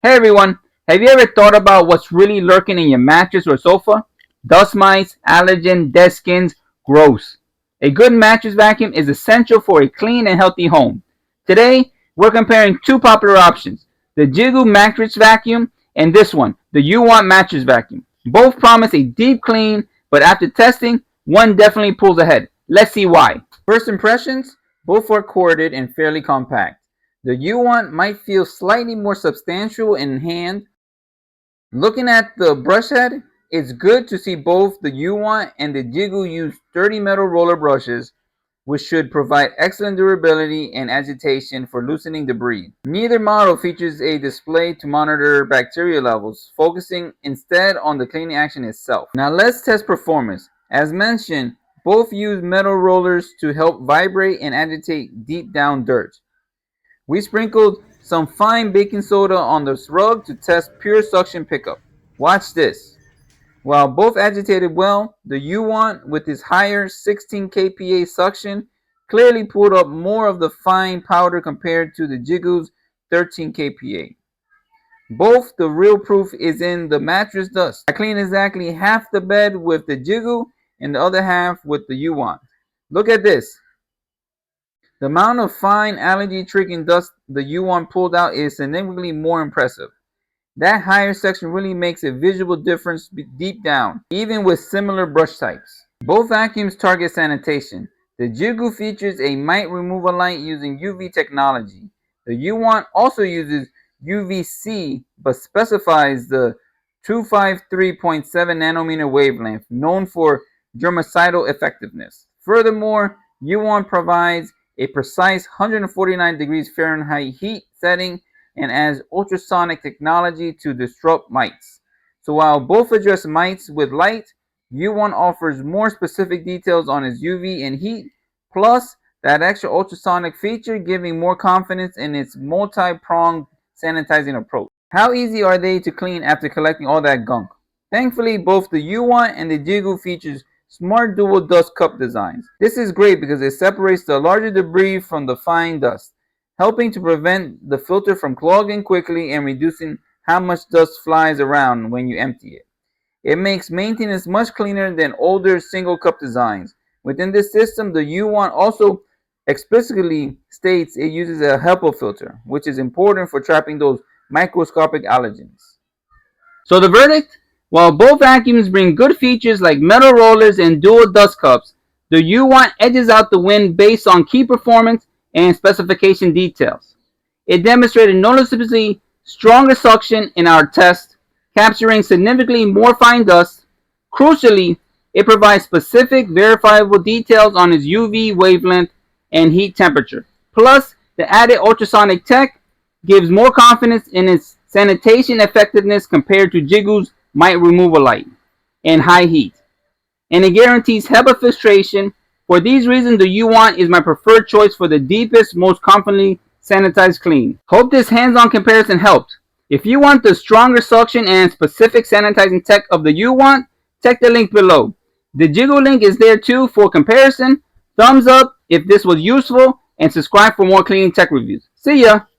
Hey everyone, have you ever thought about what's really lurking in your mattress or sofa? Dust mites, allergen, dead skins, gross. A good mattress vacuum is essential for a clean and healthy home. Today, we're comparing two popular options, the JIGOO Mattress Vacuum and this one, the UWANT Mattress Vacuum. Both promise a deep clean, but after testing, one definitely pulls ahead. Let's see why. First impressions, both are corded and fairly compact. The UWANT might feel slightly more substantial in hand. Looking at the brush head, it's good to see both the UWANT and the JIGOO use sturdy metal roller brushes, which should provide excellent durability and agitation for loosening debris. Neither model features a display to monitor bacteria levels, focusing instead on the cleaning action itself. Now let's test performance. As mentioned, both use metal rollers to help vibrate and agitate deep down dirt. We sprinkled some fine baking soda on the rug to test pure suction pickup. Watch this. While both agitated well, the UWANT with its higher 16 kPa suction clearly pulled up more of the fine powder compared to the JIGOO's 13 kPa. Both the real proof is in the mattress dust. I cleaned exactly half the bed with the JIGOO and the other half with the UWANT. Look at this. The amount of fine allergy-triggering dust the UWANT pulled out is significantly more impressive. That higher section really makes a visual difference deep down, even with similar brush types. Both vacuums target sanitation. The JIGOO features a mite removal light using UV technology. The UWANT also uses UVC but specifies the 253.7 nanometer wavelength, known for germicidal effectiveness. Furthermore, UWANT provides a precise 149 degrees Fahrenheit heat setting and adds ultrasonic technology to disrupt mites. So while both address mites with light, UWANT offers more specific details on its UV and heat, plus that extra ultrasonic feature giving more confidence in its multi-pronged sanitizing approach. How easy are they to clean after collecting all that gunk? Thankfully, both the UWANT and the JIGOO features smart dual dust cup designs. This is great because it separates the larger debris from the fine dust, helping to prevent the filter from clogging quickly and reducing how much dust flies around when you empty it. It makes maintenance much cleaner than older single cup designs. Within this system, the UWANT also explicitly states it uses a HEPA filter, which is important for trapping those microscopic allergens. So the verdict? While both vacuums bring good features like metal rollers and dual dust cups, the UWANT edges out the win based on key performance and specification details. It demonstrated noticeably stronger suction in our test, capturing significantly more fine dust. Crucially, it provides specific verifiable details on its UV wavelength and heat temperature. Plus, the added ultrasonic tech gives more confidence in its sanitation effectiveness compared to JIGOO's mite removal light and high heat. And it guarantees HEPA filtration. For these reasons, the UWANT is my preferred choice for the deepest, most confidently sanitized clean. Hope this hands-on comparison helped. If you want the stronger suction and specific sanitizing tech of the UWANT, check the link below. The JIGOO link is there too for comparison. Thumbs up if this was useful and subscribe for more cleaning tech reviews. See ya!